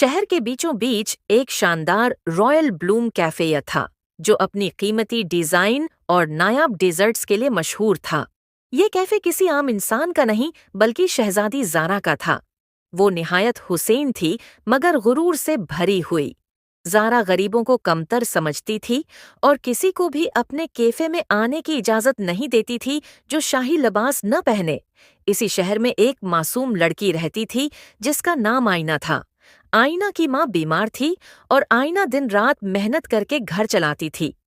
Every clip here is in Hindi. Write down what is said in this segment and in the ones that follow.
शहर के बीचों बीच एक शानदार रॉयल ब्लूम कैफे था जो अपनी कीमती डिजाइन और नायाब डेजर्ट्स के लिए मशहूर था। ये कैफे किसी आम इंसान का नहीं बल्कि शहजादी जारा का था। वो निहायत हुसैन थी मगर गुरूर से भरी हुई। जारा गरीबों को कमतर समझती थी और किसी को भी अपने कैफे में आने की इजाजत नहीं देती थी जो शाही लिबास न पहने। इसी शहर में एक मासूम लड़की रहती थी जिसका नाम आईना था। आईना की माँ बीमार थी और आईना दिन रात मेहनत करके घर चलाती थी।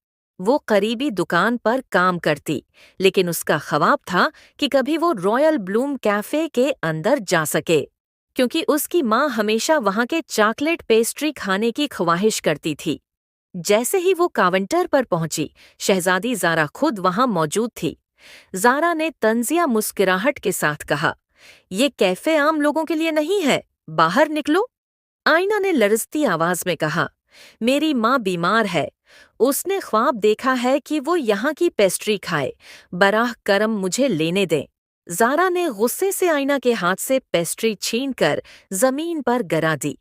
वो करीबी दुकान पर काम करती, लेकिन उसका ख्वाब था कि कभी वो रॉयल ब्लूम कैफे के अंदर जा सके, क्योंकि उसकी माँ हमेशा वहाँ के चॉकलेट पेस्ट्री खाने की ख्वाहिश करती थी। जैसे ही वो काउंटर पर पहुंची, शहजादी जारा खुद वहाँ मौजूद थी। जारा ने तंजिया मुस्कुराहट के साथ कहा, "ये कैफे आम लोगों के लिए नहीं है, बाहर निकलो।" आईना ने लरजती आवाज में कहा, "मेरी माँ बीमार है। उसने ख्वाब देखा है कि वो यहाँ की पेस्ट्री खाए। बराह करम मुझे लेने दें।" जारा ने गुस्से से आईना के हाथ से पेस्ट्री छीनकर जमीन पर गिरा दी।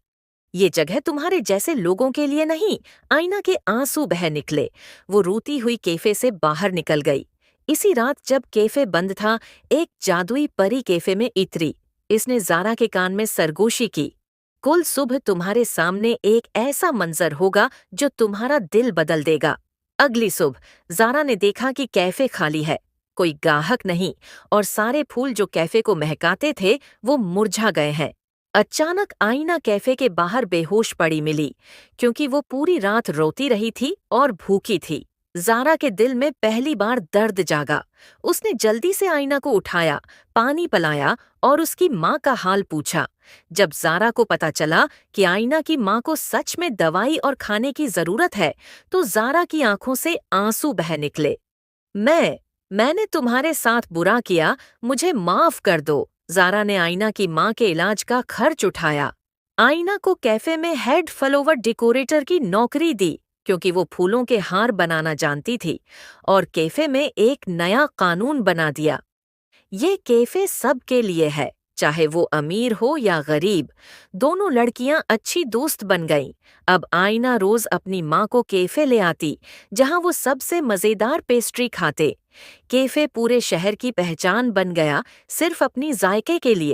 "ये जगह तुम्हारे जैसे लोगों के लिए नहीं।" आईना के आंसू बह निकले। वो रोती हुई कैफे से बाहर निकल गई। इसी रात जब कैफे बंद था, एक जादुई परी कैफे में इतरी। इसने जारा के कान में सरगोशी की, "कुल सुबह तुम्हारे सामने एक ऐसा मंजर होगा जो तुम्हारा दिल बदल देगा।" अगली सुबह जारा ने देखा कि कैफे खाली है, कोई गाहक नहीं, और सारे फूल जो कैफे को महकाते थे वो मुरझा गए हैं। अचानक आईना कैफे के बाहर बेहोश पड़ी मिली, क्योंकि वो पूरी रात रोती रही थी और भूखी थी। जारा के दिल में पहली बार दर्द जागा। उसने जल्दी से आईना को उठाया, पानी पिलाया और उसकी माँ का हाल पूछा। जब जारा को पता चला कि आईना की माँ को सच में दवाई और खाने की जरूरत है, तो जारा की आंखों से आंसू बह निकले। मैंने तुम्हारे साथ बुरा किया, मुझे माफ कर दो।" जारा ने आईना की माँ के इलाज का खर्च उठाया। आईना को कैफे में हेड फ्लावर डेकोरेटर की नौकरी दी, क्योंकि वो फूलों के हार बनाना जानती थी, और कैफे में एक नया कानून बना दिया, "ये कैफे सबके लिए है, चाहे वो अमीर हो या गरीब।" दोनों लड़कियां अच्छी दोस्त बन गईं। अब आईना रोज अपनी माँ को कैफे ले आती, जहां वो सबसे मजेदार पेस्ट्री खाते। कैफे पूरे शहर की पहचान बन गया, सिर्फ अपनी जायके के लिए।